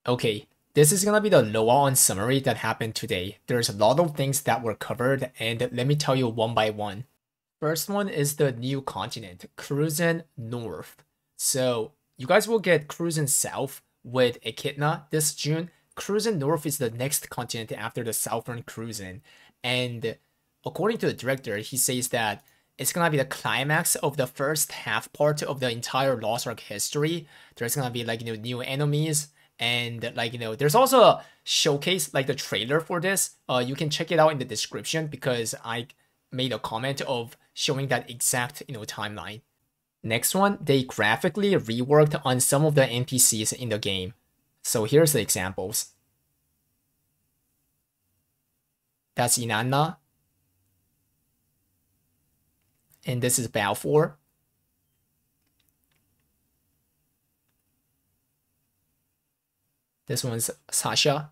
Okay, this is gonna be the LOA-ON summary that happened today. There's a lot of things that were covered, and let me tell you one by one. First one is the new continent, Kurzan North. So you guys will get Kurzan South with Echidna this June. Kurzan North is the next continent after the Southern Kurzan. And according to the director, he says that it's gonna be the climax of the first half part of the entire Lost Ark history. There's gonna be like new enemies, and like there's also a showcase, like the trailer for this. You can check it out in the description because I made a comment of showing that exact timeline. Next one, they graphically reworked on some of the NPCs in the game. So here's the examples. That's Inanna. And this is Balfour. This one's Sasha.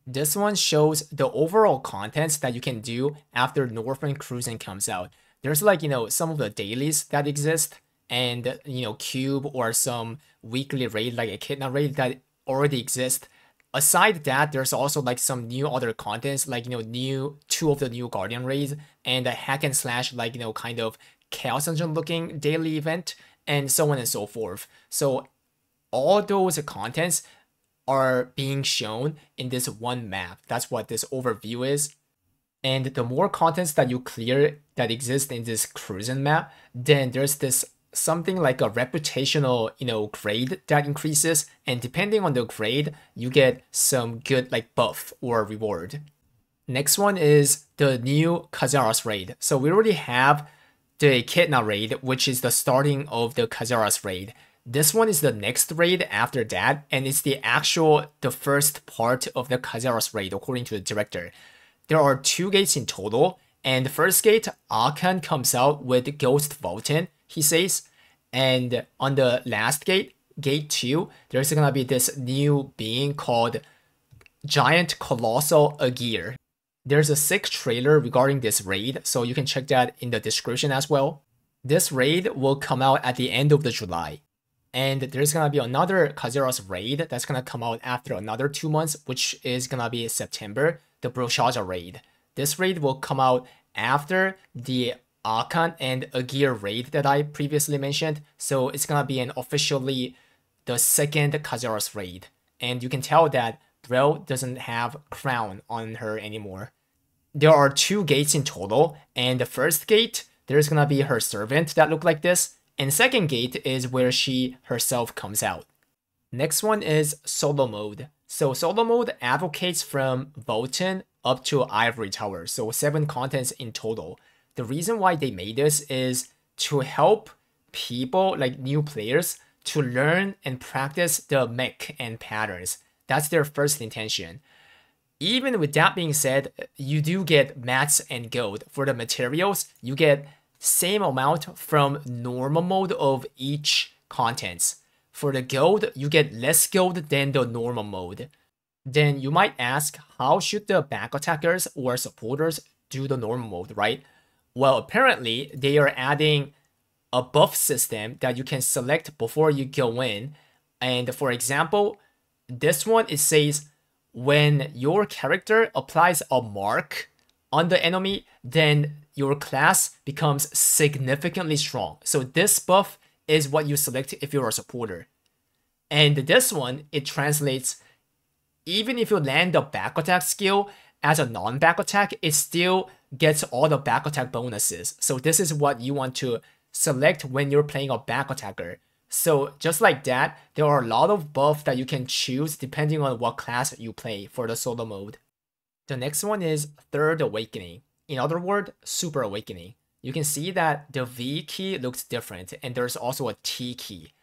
This one shows the overall contents that you can do after Northern Cruising comes out. There's like, some of the dailies that exist, and, Cube or some weekly raid like Echidna raid that already exist. Aside that, there's also like some new other contents, like, two of the new Guardian raids, and a hack and slash, like, kind of Chaos Dungeon looking daily event, and so on and so forth. So all those contents are being shown in this one map. That's what this overview is. And the more contents that you clear that exist in this Kurzan map, then there's this something like a reputational, grade that increases. And depending on the grade, you get some good like buff or reward. Next one is the new Kazeros raid. So we already have the Echidna raid, which is the starting of the Kazeros raid. This one is the next raid after that, and it's the first part of the Kazeros raid, according to the director. There are 2 gates in total, and the first gate, Arkan comes out with Ghost Vaultin, he says, and on the last gate, gate 2, there's gonna be this new being called Giant Colossal Agir. There's a sick trailer regarding this raid, so you can check that in the description as well. This raid will come out at the end of the July. And there's gonna be another Kazeros raid that's gonna come out after another 2 months, which is gonna be September, the Broshaja raid. This raid will come out after the Arkan and Agir raid that I previously mentioned, so it's gonna be officially the second Kazeros raid. And you can tell that Brel doesn't have crown on her anymore. There are 2 gates in total, and the first gate, there's gonna be her servant that look like this, and second gate is where she herself comes out. Next one is solo mode. So solo mode advocates from Vulcan up to Ivory Tower, so 7 contents in total. The reason why they made this is to help people, like new players, to learn and practice the mech and patterns. That's their first intention. Even with that being said, you do get mats and gold. For the materials, you get same amount from normal mode of each contents. For the gold, you get less gold than the normal mode. Then you might ask, how should the back attackers or supporters do the normal mode, right? Well, apparently they are adding a buff system that you can select before you go in. And for example, this one, it says when your character applies a mark on the enemy, then your class becomes significantly strong. So this buff is what you select if you're a supporter. And this one, it translates, even if you land the back attack skill as a non-back attack, it still gets all the back attack bonuses. So this is what you want to select when you're playing a back attacker. So just like that, there are a lot of buffs that you can choose depending on what class you play for the solo mode. The next one is Third Awakening. In other words, Super Awakening. You can see that the V key looks different, and there's also a T key.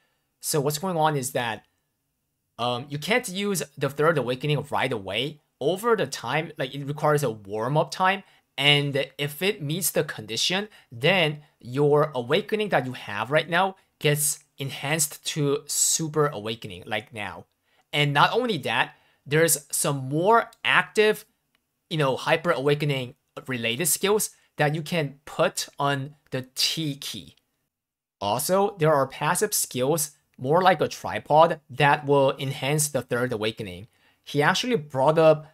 So what's going on is that you can't use the Third Awakening right away. Over the time, like it requires a warm-up time, and if it meets the condition, then your awakening that you have right now gets enhanced to Super Awakening, like now. And not only that, there's some more active, Hyper Awakening related skills that you can put on the T key. Also, there are passive skills, more like a tripod, that will enhance the Third Awakening. He actually brought up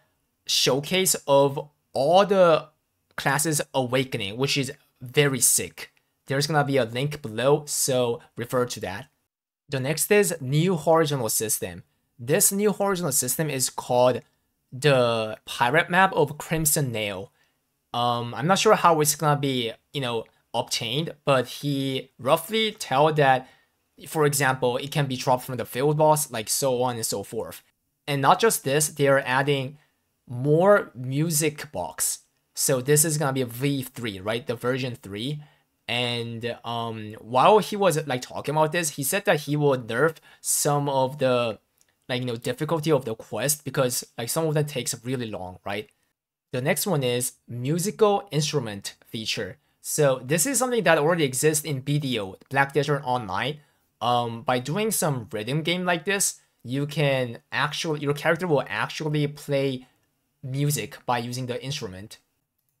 showcase of all the classes Awakening, which is very sick. There's gonna be a link below, so refer to that. The next is new horizontal system. This new horizontal system is called the pirate map of Crimson Nail. I'm not sure how it's gonna be, obtained, but he roughly tell that, for example, it can be dropped from the field boss, like so on and so forth. And not just this, they are adding more music box. So this is gonna be a V3, right? The version 3. And while he was like talking about this, he said that he will nerf some of the difficulty of the quest because like some of them takes really long, right? The next one is musical instrument feature. So this is something that already exists in BDO, Black Desert Online. By doing some rhythm game like this, your character will actually play music by using the instrument.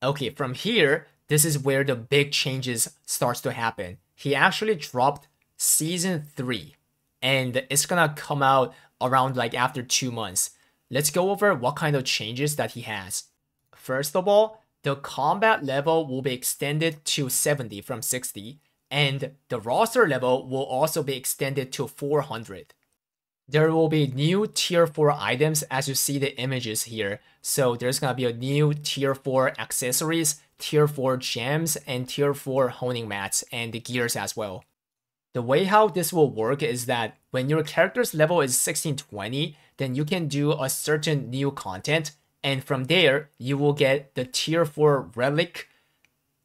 Okay, from here, this is where the big changes starts to happen. He actually dropped season 3, and it's gonna come out around like after 2 months. Let's go over what kind of changes that he has. First of all, the combat level will be extended to 70 from 60, and the roster level will also be extended to 400. There will be new tier 4 items as you see the images here. So there's gonna be a new tier 4 accessories, tier 4 gems, and tier 4 honing mats, and the gears as well. The way how this will work is that when your character's level is 1620, then you can do a certain new content, and from there, you will get the tier 4 relic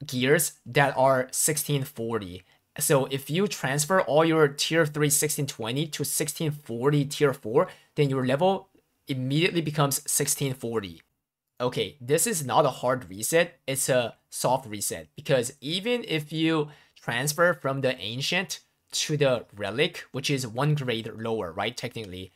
gears that are 1640. So if you transfer all your tier 3 1620 to 1640 tier 4, then your level immediately becomes 1640. Okay, this is not a hard reset, it's a soft reset, because even if you transfer from the ancient to the relic, which is 1 grade lower, right, technically,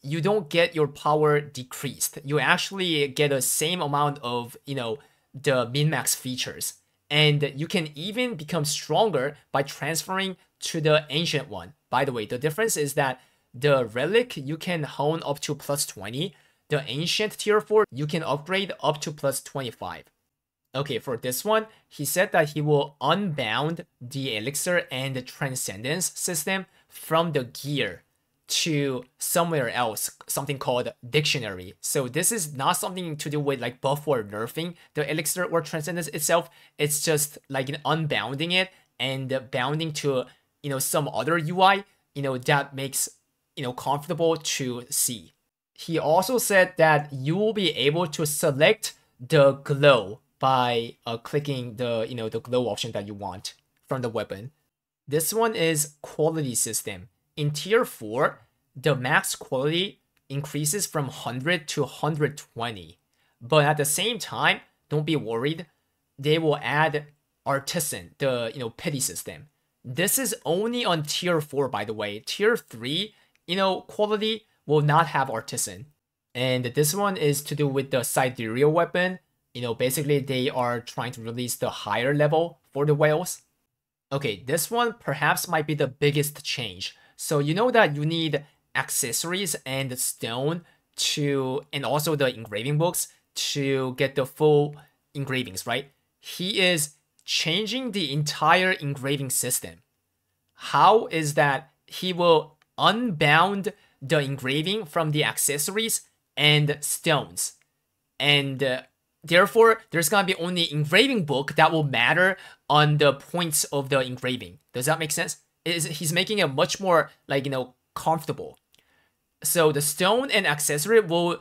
you don't get your power decreased. You actually get the same amount of, the min-max features. And you can even become stronger by transferring to the ancient one. By the way, the difference is that the relic, you can hone up to plus 20. The ancient tier 4, you can upgrade up to plus 25. Okay, for this one, he said that he will unbound the elixir and the transcendence system from the gear to somewhere else, something called dictionary. So this is not something to do with like buff or nerfing the elixir or transcendence itself. It's just like unbounding it and bounding to, some other UI, that makes, comfortable to see. He also said that you will be able to select the glow by clicking the, the glow option that you want from the weapon. This one is quality system. In tier 4, the max quality increases from 100 to 120. But at the same time, don't be worried. They will add artisan, the, pity system. This is only on tier 4, by the way. Tier 3, quality will not have artisan. And this one is to do with the sidereal weapon. Basically they are trying to release the higher level for the whales. Okay, this one perhaps might be the biggest change. So you know that you need accessories and stone and also the engraving books to get the full engravings, right? He is changing the entire engraving system. How is that? He will unbound the engraving from the accessories and stones. And therefore, there's gonna be only engraving book that will matter on the points of the engraving. Does that make sense? He's making it much more comfortable. So the stone and accessory will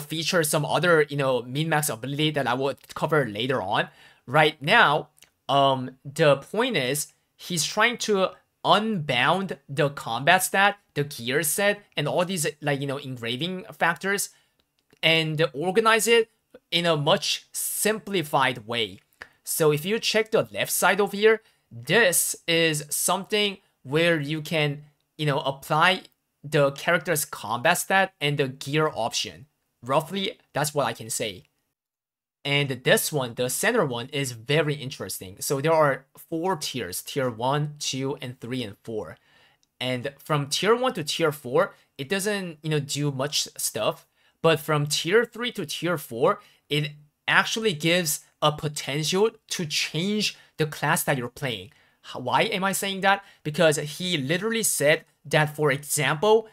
feature some other min-max ability that I will cover later on. Right now, the point is he's trying to unbound the combat stat, the gear set, and all these engraving factors, and organize it in a much simplified way. So if you check the left side over here, this is something where you can apply the character's combat stat and the gear option. Roughly, that's what I can say. And this one, the center one, is very interesting. So there are 4 tiers, tier 1, 2, and 3, and 4. And from tier 1 to tier 4, it doesn't, do much stuff. But from tier 3 to tier 4, it actually gives a potential to change the class that you're playing. Why am I saying that? Because he literally said that, for example,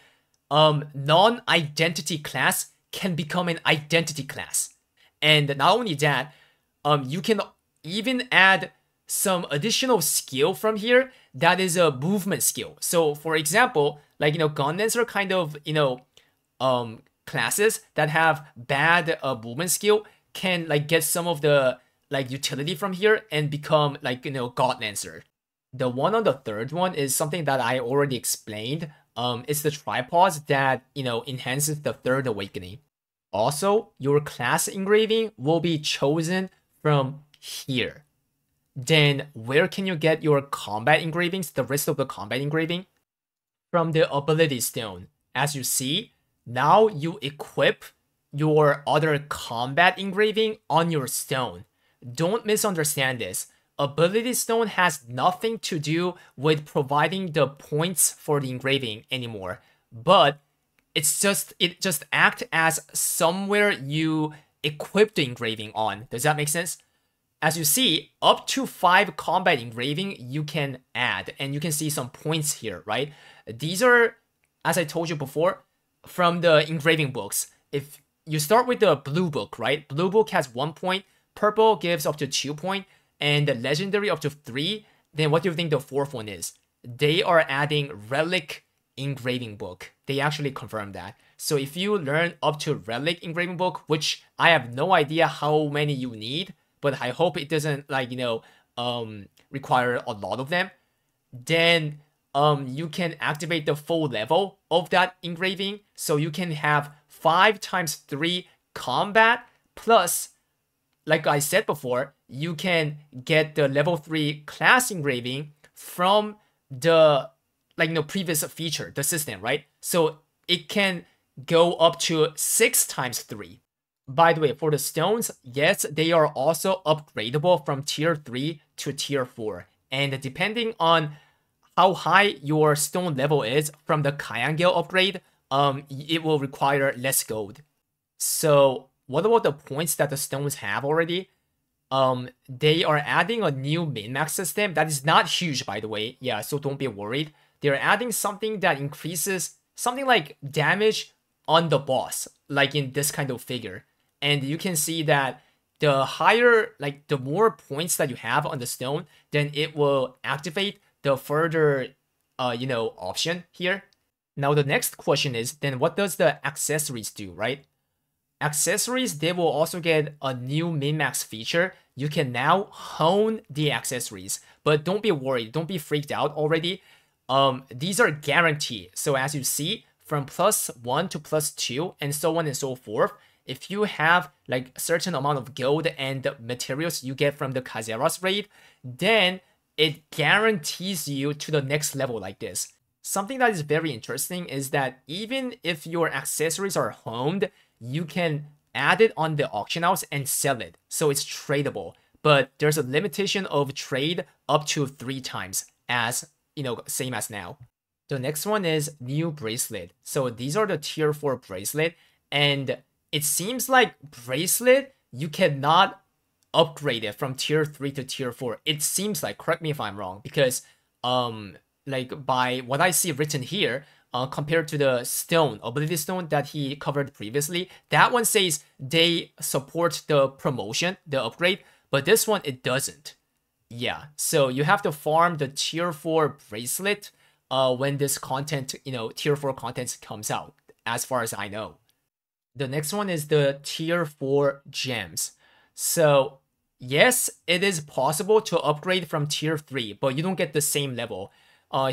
non-identity class can become an identity class. And not only that, you can even add some additional skill from here that is a movement skill. So for example, like, Gundams are kind of, classes that have bad movement skill can like get some of the like utility from here and become like, God Lancer. The one on the third one is something that I already explained. It's the tripods that, enhances the third awakening. Also, your class engraving will be chosen from here. Then where can you get your combat engravings, the rest of the combat engraving? From the ability stone. As you see, now you equip your other combat engraving on your stone. Don't misunderstand this. Ability stone has nothing to do with providing the points for the engraving anymore, but it just acts as somewhere you equip the engraving on. Does that make sense? As you see, up to 5 combat engraving you can add, and you can see some points here, right? These are, as I told you before, from the engraving books. If you start with the blue book, right? Blue book has 1 point, purple gives up to 2 points, and the legendary up to 3. Then what do you think the fourth one is? They are adding Relic engraving book. They actually confirmed that. So if you learn up to Relic engraving book, which I have no idea how many you need, but I hope it doesn't like, require a lot of them, then you can activate the full level of that engraving. So you can have 5 times 3 combat plus, like I said before, you can get the level 3 class engraving from the previous feature, the system, right? So it can go up to 6 times 3. By the way, for the stones, yes, they are also upgradable from tier 3 to tier 4. And depending on how high your stone level is from the Kayangel upgrade, it will require less gold. So what about the points that the stones have already? They are adding a new min-max system that is not huge, by the way. Yeah, so don't be worried. They're adding something that increases something like damage on the boss, like in this kind of figure. And you can see that the higher, the more points that you have on the stone, then it will activate the further, option here. Now the next question is, then what does the accessories do, right? Accessories, they will also get a new min-max feature. You can now hone the accessories, but don't be worried, don't be freaked out already. These are guaranteed. So as you see, from +1 to +2 and so on and so forth, if you have a certain amount of gold and materials you get from the Kazeros raid, then it guarantees you to the next level like this. Something that is very interesting is that even if your accessories are honed, you can add it on the auction house and sell it. So it's tradable, but there's a limitation of trade up to 3 times, as same as now. The next one is new bracelet. So these are the tier 4 bracelet, and it seems like bracelet, you cannot upgrade it from tier 3 to tier 4. It seems like, correct me if I'm wrong, because by what I see written here, compared to the stone, ability stone that he covered previously, that one says they support the promotion, the upgrade, but this one, it doesn't. Yeah, so you have to farm the tier 4 bracelet when this content, tier 4 content comes out, as far as I know. The next one is the tier 4 gems. So yes, it is possible to upgrade from tier 3, but you don't get the same level.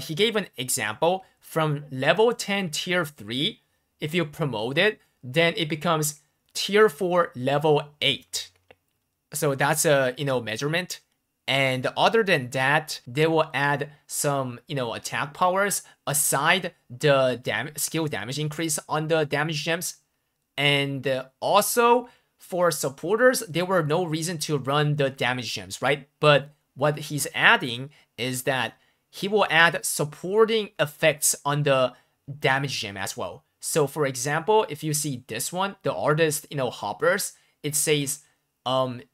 He gave an example from level 10 tier 3. If you promote it, then it becomes tier 4 level 8. So that's a measurement. And other than that, they will add some attack powers aside the skill damage increase on the damage gems. And also for supporters, there were no reason to run the damage gems, right? But what he's adding is that he will add supporting effects on the damage gem as well. So for example, if you see this one, the artist, hoppers, it says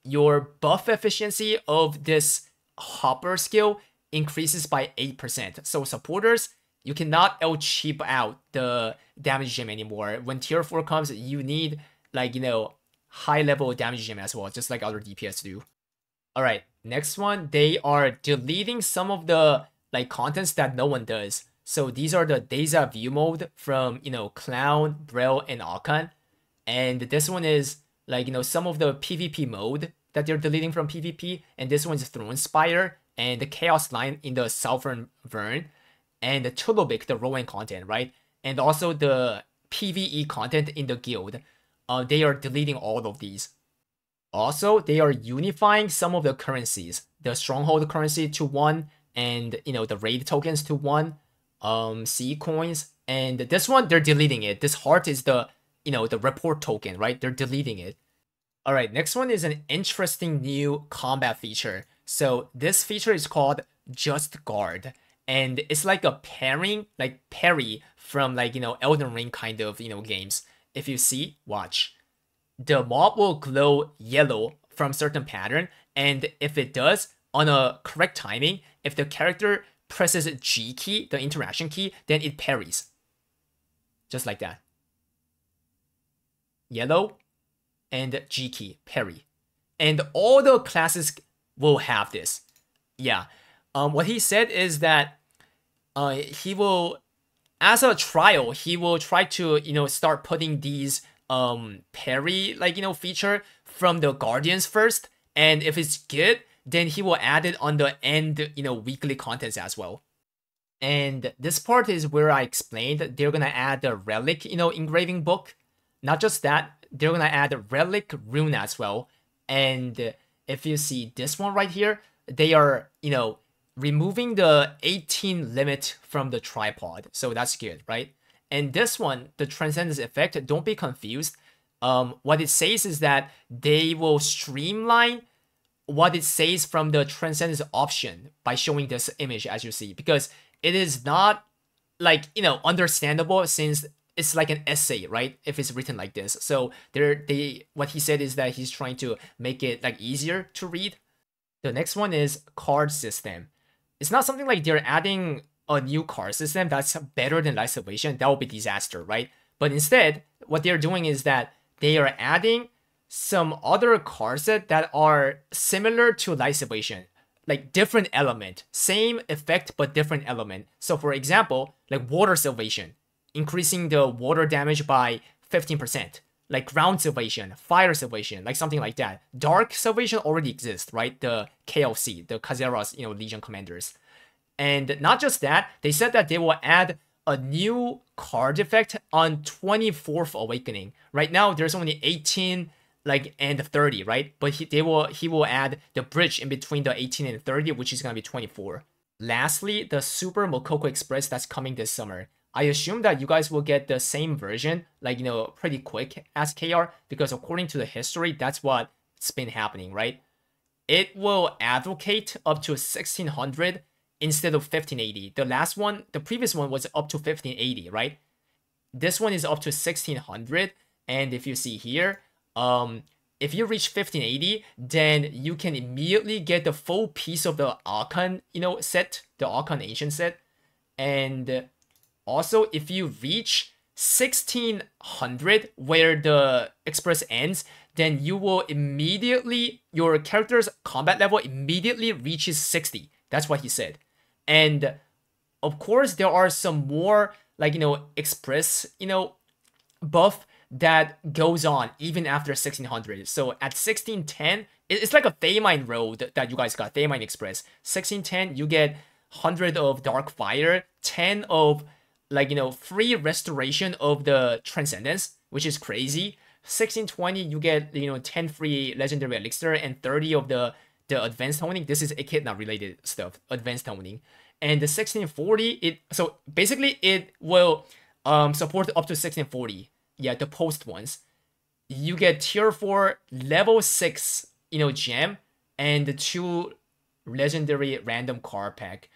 your buff efficiency of this hopper skill increases by 8%. So supporters, you cannot cheap out the damage gem anymore. When tier 4 comes, you need high level damage gem as well, just like other DPS do. Alright, next one, they are deleting some of the contents that no one does. So these are the Deja Vu mode from, Clown, Braille, and Akan. And this one is some of the PvP mode that they're deleting from PvP. And this one's Throne Spire and the Chaos Line in the Southern Vern. And the Tulobik, the Rowan content, right? And also the PvE content in the guild. They are deleting all of these. Also, they are unifying some of the currencies. The Stronghold currency to 1, and the raid tokens to 1. C coins, and this one they're deleting it. This heart is the the report token, right? They're deleting it. All right, next one is an interesting new combat feature. So this feature is called Just Guard, and it's like a pairing, like Parry from Elden Ring kind of games. If you see, watch, the mob will glow yellow from certain pattern, and if it does on a correct timing, if the character presses G key, the interaction key, then it parries. Just like that. Yellow and G key, parry. And all the classes will have this. Yeah. What he said is that he will, as a trial, he will try to, start putting these parry, feature from the Guardians first. And if it's good, then he will add it on the end, weekly contents as well. And this part is where I explained they're gonna add the Relic, engraving book. Not just that, they're gonna add the Relic rune as well. And if you see this one right here, they are, removing the 18 limit from the tripod. So that's good, right? And this one, the Transcendence effect, don't be confused. What it says is that they will streamline what it says from the Transcendence option by showing this image, as you see, because it is not understandable since it's like an essay, right? If it's written like this. So what he said is that he's trying to make it easier to read. The next one is card system. It's not something like they're adding a new card system that's better than Light Salvation. That would be disaster, right? But instead, what they're doing is that they are adding some other card set that are similar to Light Salvation, different element, same effect but different element. So for example, Water Salvation, increasing the water damage by 15%. Ground Salvation, Fire Salvation, something like that. Dark Salvation already exists, right? The KLC, the Kazeros, Legion Commanders. And not just that, they said that they will add a new card effect on 24th Awakening. Right now, there's only 18 and 30, right? But he will add the bridge in between the 18 and 30, which is gonna be 24. Lastly, the Super Mokoko Express that's coming this summer. I assume that you guys will get the same version, pretty quick as KR, because according to the history, that's what's been happening, right? It will advocate up to 1600 instead of 1580. The previous one was up to 1580, right? This one is up to 1600, and if you see here, if you reach 1580, then you can immediately get the full piece of the Archon, set, the Archon Ancient set. And also, if you reach 1600, where the Express ends, then you will immediately, your character's combat level immediately reaches 60. That's what he said. And of course, there are some more, Express, buff that goes on even after 1600. So at 1610, it's like a Thaymine road that you guys got, Thaymine Express. 1610, you get 100 of Dark Fire, 10 of free restoration of the Transcendence, which is crazy. 1620, you get 10 free Legendary Elixir and 30 of the Advanced Honing. This is Echidna related stuff, Advanced Honing. And the 1640, so basically it will support up to 1640. Yeah, the post ones. you get tier 4 level 6, gem and 2 legendary random card pack.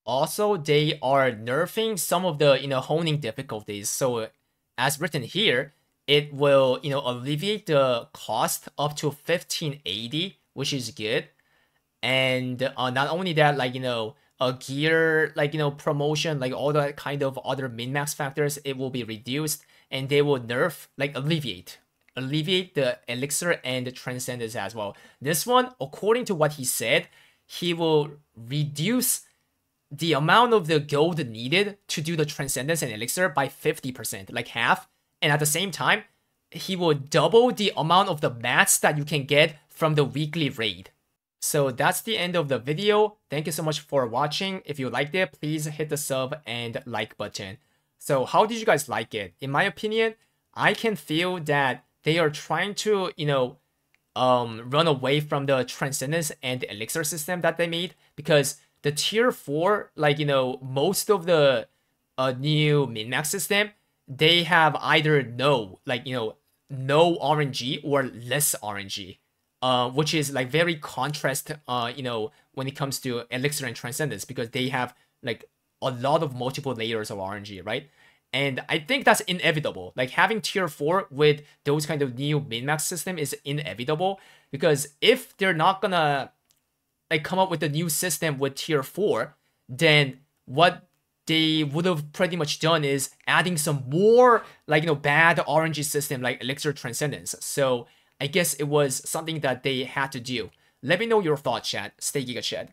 Also, they are nerfing some of the, honing difficulties. So as written here, it will, alleviate the cost up to 1580, which is good. And not only that, like, a gear, like, promotion, like all that kind of other min-max factors, it will be reduced, and they will nerf, like, alleviate the elixir and the transcendence as well. This one, according to what he said, he will reduce the amount of the gold needed to do the transcendence and elixir by 50%, like half. And at the same time, he will double the amount of the mats that you can get from the weekly raid. So that's the end of the video. Thank you so much for watching. If you liked it, please hit the sub and like button. So how did you guys like it? In my opinion, I can feel that they are trying to, run away from the transcendence and elixir system that they made, because the tier 4, like, most of the new min-max system, they have either no RNG or less RNG. Which is like very contrast, when it comes to elixir and transcendence, because they have like a lot of multiple layers of RNG, right? And I think that's inevitable. Like having tier 4 with those kind of new min-max system is inevitable, because if they're not gonna like come up with a new system with tier 4, then what they would have pretty much done is adding some more like, bad RNG system like elixir transcendence. So I guess it was something that they had to do. Let me know your thoughts, chat. Stay Giga Chat.